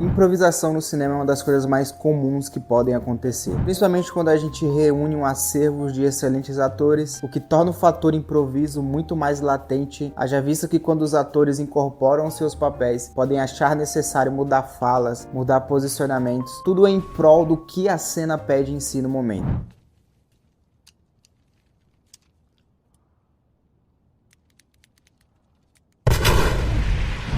Improvisação no cinema é uma das coisas mais comuns que podem acontecer, principalmente quando a gente reúne um acervo de excelentes atores, o que torna o fator improviso muito mais latente, haja vista que quando os atores incorporam seus papéis, podem achar necessário mudar falas, mudar posicionamentos, tudo em prol do que a cena pede em si no momento.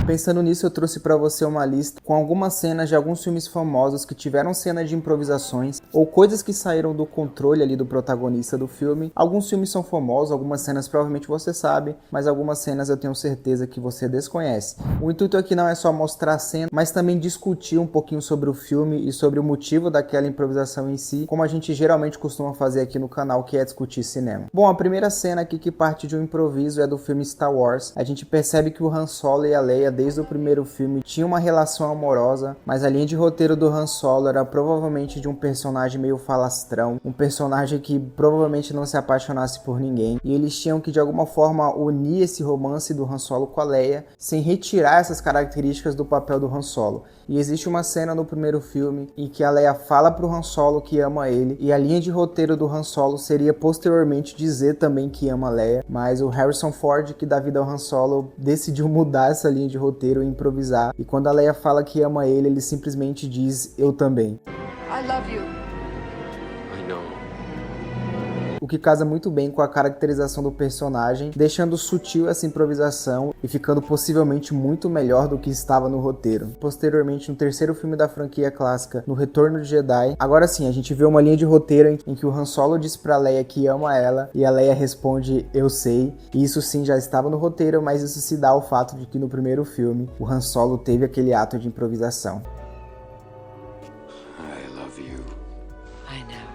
Pensando nisso, eu trouxe para você uma lista com algumas cenas de alguns filmes famosos que tiveram cenas de improvisações ou coisas que saíram do controle ali do protagonista do filme. Alguns filmes são famosos, algumas cenas provavelmente você sabe, mas algumas cenas eu tenho certeza que você desconhece. O intuito aqui não é só mostrar a cena, mas também discutir um pouquinho sobre o filme e sobre o motivo daquela improvisação em si, como a gente geralmente costuma fazer aqui no canal, que é discutir cinema. Bom, a primeira cena aqui que parte de um improviso é do filme Star Wars. A gente percebe que o Han Solo e a Leia desde o primeiro filme tinha uma relação amorosa, mas a linha de roteiro do Han Solo era provavelmente de um personagem meio falastrão, um personagem que provavelmente não se apaixonasse por ninguém, e eles tinham que de alguma forma unir esse romance do Han Solo com a Leia, sem retirar essas características do papel do Han Solo. E existe uma cena no primeiro filme em que a Leia fala pro Han Solo que ama ele, e a linha de roteiro do Han Solo seria posteriormente dizer também que ama a Leia, mas o Harrison Ford, que dá vida ao Han Solo, decidiu mudar essa linha de roteiro e improvisar, e quando a Leia fala que ama ele simplesmente diz eu também. I love you. I know. O que casa muito bem com a caracterização do personagem, deixando sutil essa improvisação e ficando possivelmente muito melhor do que estava no roteiro. Posteriormente, no terceiro filme da franquia clássica, No Retorno de Jedi, agora sim, a gente vê uma linha de roteiro em que o Han Solo diz pra Leia que ama ela e a Leia responde eu sei, e isso sim já estava no roteiro, mas isso se dá ao fato de que no primeiro filme o Han Solo teve aquele ato de improvisação. I love you. I know.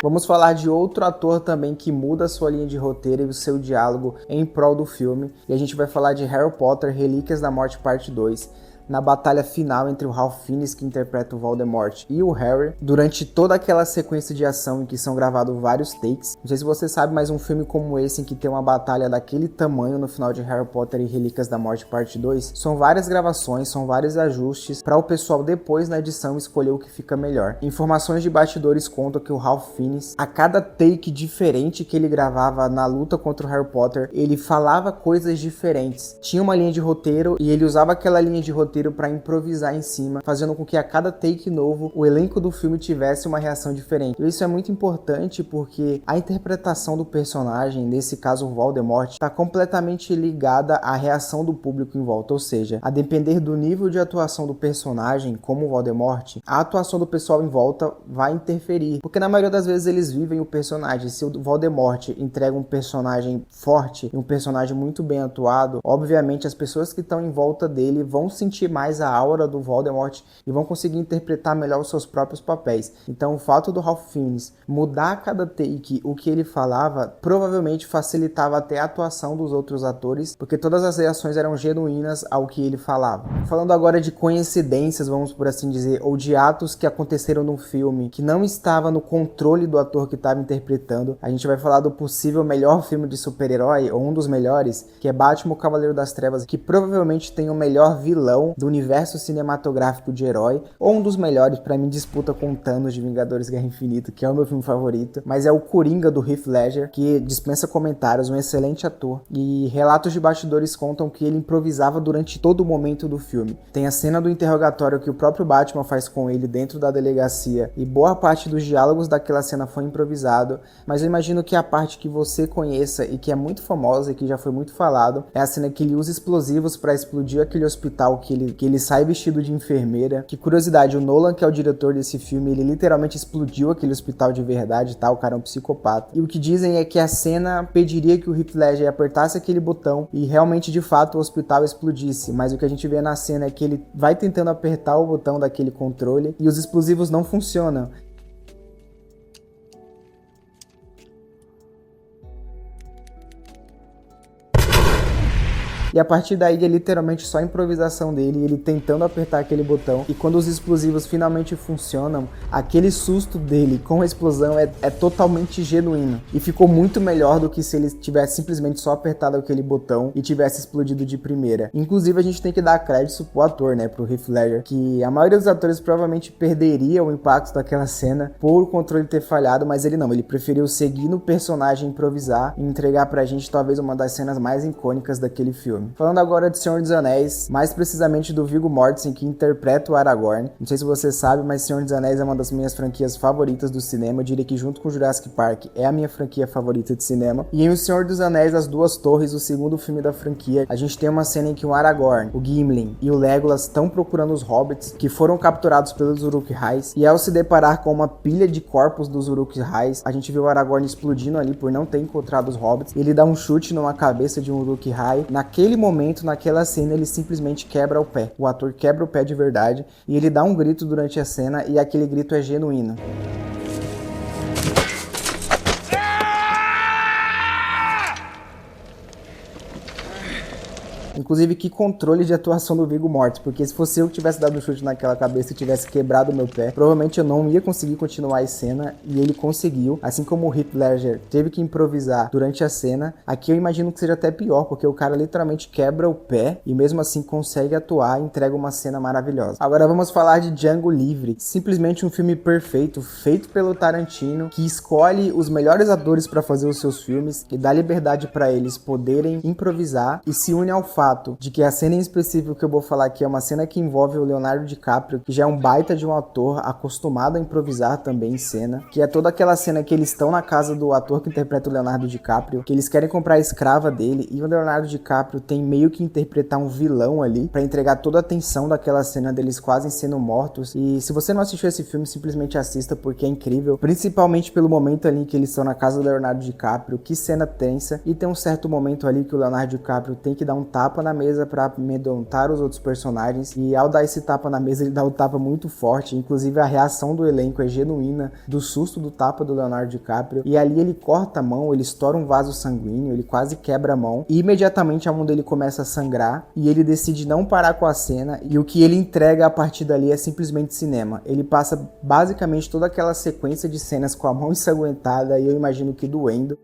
Vamos falar de outro ator também que muda a sua linha de roteiro e o seu diálogo em prol do filme, e a gente vai falar de Harry Potter Relíquias da Morte Parte 2. Na batalha final entre o Ralph Fiennes, que interpreta o Voldemort, e o Harry, durante toda aquela sequência de ação em que são gravados vários takes. Não sei se você sabe, mas um filme como esse, em que tem uma batalha daquele tamanho no final de Harry Potter e Relíquias da Morte Parte 2, são várias gravações, são vários ajustes, para o pessoal depois na edição escolher o que fica melhor. Informações de bastidores contam que o Ralph Fiennes, a cada take diferente que ele gravava na luta contra o Harry Potter, ele falava coisas diferentes. Tinha uma linha de roteiro e ele usava aquela linha de roteiro para improvisar em cima, fazendo com que a cada take novo o elenco do filme tivesse uma reação diferente. E isso é muito importante porque a interpretação do personagem, nesse caso o Voldemort, está completamente ligada à reação do público em volta, ou seja, a depender do nível de atuação do personagem, como o Voldemort, a atuação do pessoal em volta vai interferir, porque na maioria das vezes eles vivem o personagem. Se o Voldemort entrega um personagem forte, um personagem muito bem atuado, obviamente as pessoas que estão em volta dele vão sentir mais a aura do Voldemort e vão conseguir interpretar melhor os seus próprios papéis. Então o fato do Ralph Fiennes mudar a cada take o que ele falava provavelmente facilitava até a atuação dos outros atores, porque todas as reações eram genuínas ao que ele falava. Falando agora de coincidências, vamos por assim dizer, ou de atos que aconteceram no filme que não estava no controle do ator que estava interpretando, a gente vai falar do possível melhor filme de super-herói, ou um dos melhores, que é Batman, o Cavaleiro das Trevas, que provavelmente tem o melhor vilão do universo cinematográfico de herói, ou um dos melhores, pra mim disputa com Thanos de Vingadores Guerra Infinita, que é o meu filme favorito, mas é o Coringa do Heath Ledger, que dispensa comentários, um excelente ator, e relatos de bastidores contam que ele improvisava durante todo o momento do filme. Tem a cena do interrogatório que o próprio Batman faz com ele dentro da delegacia, e boa parte dos diálogos daquela cena foi improvisado, mas eu imagino que a parte que você conheça e que é muito famosa e que já foi muito falado, é a cena que ele usa explosivos para explodir aquele hospital que ele sai vestido de enfermeira. Que curiosidade, o Nolan, que é o diretor desse filme, ele literalmente explodiu aquele hospital de verdade, tá? O cara é um psicopata. E o que dizem é que a cena pediria que o Heath Ledger apertasse aquele botão e realmente, de fato, o hospital explodisse. Mas o que a gente vê na cena é que ele vai tentando apertar o botão daquele controle e os explosivos não funcionam. E a partir daí é literalmente só a improvisação dele, ele tentando apertar aquele botão, e quando os explosivos finalmente funcionam, aquele susto dele com a explosão é totalmente genuíno. E ficou muito melhor do que se ele tivesse simplesmente só apertado aquele botão e tivesse explodido de primeira. Inclusive a gente tem que dar crédito pro ator, né, pro Heath Ledger, que a maioria dos atores provavelmente perderia o impacto daquela cena por o controle ter falhado, mas ele não, ele preferiu seguir no personagem, improvisar e entregar pra gente talvez uma das cenas mais icônicas daquele filme. Falando agora de Senhor dos Anéis, mais precisamente do Viggo Mortensen, que interpreta o Aragorn. Não sei se você sabe, mas Senhor dos Anéis é uma das minhas franquias favoritas do cinema. Eu diria que junto com Jurassic Park é a minha franquia favorita de cinema. E em O Senhor dos Anéis, As Duas Torres, o segundo filme da franquia, a gente tem uma cena em que o Aragorn, o Gimli e o Legolas estão procurando os hobbits que foram capturados pelos Uruk-hais, e ao se deparar com uma pilha de corpos dos Uruk-hais, a gente vê o Aragorn explodindo ali por não ter encontrado os hobbits. Ele dá um chute numa cabeça de um Uruk-hai. Naquele momento, naquela cena, ele simplesmente quebra o pé. O ator quebra o pé de verdade e ele dá um grito durante a cena, e aquele grito é genuíno. Inclusive, que controle de atuação do Viggo Mortensen, porque se fosse eu que tivesse dado um chute naquela cabeça e tivesse quebrado o meu pé, provavelmente eu não ia conseguir continuar a cena, e ele conseguiu. Assim como o Heath Ledger teve que improvisar durante a cena, aqui eu imagino que seja até pior, porque o cara literalmente quebra o pé e mesmo assim consegue atuar e entrega uma cena maravilhosa. Agora vamos falar de Django Livre, simplesmente um filme perfeito, feito pelo Tarantino, que escolhe os melhores atores para fazer os seus filmes e dá liberdade para eles poderem improvisar, e se une ao fato de que a cena em específico que eu vou falar aqui é uma cena que envolve o Leonardo DiCaprio, que já é um baita de um ator acostumado a improvisar também em cena, que é toda aquela cena que eles estão na casa do ator que interpreta o Leonardo DiCaprio, que eles querem comprar a escrava dele, e o Leonardo DiCaprio tem meio que interpretar um vilão ali, pra entregar toda a tensão daquela cena deles quase sendo mortos. E se você não assistiu esse filme, simplesmente assista, porque é incrível, principalmente pelo momento ali que eles estão na casa do Leonardo DiCaprio, que cena tensa, e tem um certo momento ali que o Leonardo DiCaprio tem que dar um tapa na mesa para amedrontar os outros personagens, e ao dar esse tapa na mesa ele dá um tapa muito forte. Inclusive a reação do elenco é genuína do susto do tapa do Leonardo DiCaprio, e ali ele corta a mão, ele estoura um vaso sanguíneo, ele quase quebra a mão, e imediatamente a mão dele começa a sangrar, e ele decide não parar com a cena, e o que ele entrega a partir dali é simplesmente cinema. Ele passa basicamente toda aquela sequência de cenas com a mão ensanguentada, e eu imagino que doendo.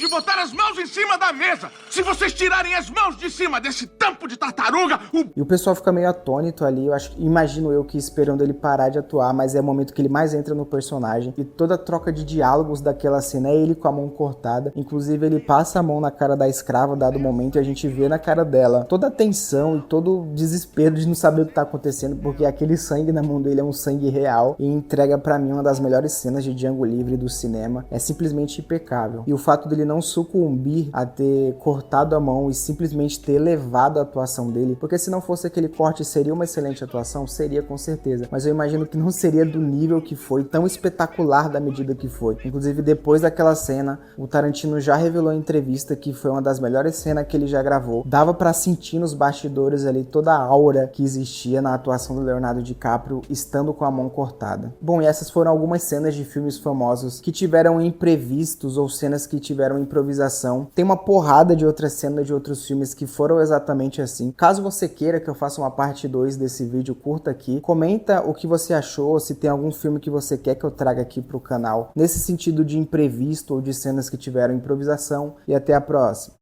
Botar as mãos em cima da mesa! Se vocês tirarem as mãos de cima desse tampo de tartaruga, E o pessoal fica meio atônito ali, imagino eu que esperando ele parar de atuar, mas é o momento que ele mais entra no personagem, e toda a troca de diálogos daquela cena é ele com a mão cortada. Inclusive ele passa a mão na cara da escrava dado momento, e a gente vê na cara dela toda a tensão e todo o desespero de não saber o que tá acontecendo, porque aquele sangue na mão dele é um sangue real, e entrega pra mim uma das melhores cenas de Django Livre do cinema. É simplesmente impecável. E o fato dele não sucumbir a ter cortado a mão e simplesmente ter elevado a atuação dele, porque se não fosse aquele corte seria uma excelente atuação, seria com certeza, mas eu imagino que não seria do nível que foi, tão espetacular da medida que foi. Inclusive depois daquela cena, o Tarantino já revelou em entrevista que foi uma das melhores cenas que ele já gravou. Dava pra sentir nos bastidores ali toda a aura que existia na atuação do Leonardo DiCaprio estando com a mão cortada. Bom, e essas foram algumas cenas de filmes famosos que tiveram imprevistos ou cenas que tiveram improvisação. Tem uma porrada de outras cenas de outros filmes que foram exatamente assim. Caso você queira que eu faça uma parte 2 desse vídeo, curta aqui, comenta o que você achou, se tem algum filme que você quer que eu traga aqui pro canal nesse sentido de imprevisto ou de cenas que tiveram improvisação, e até a próxima.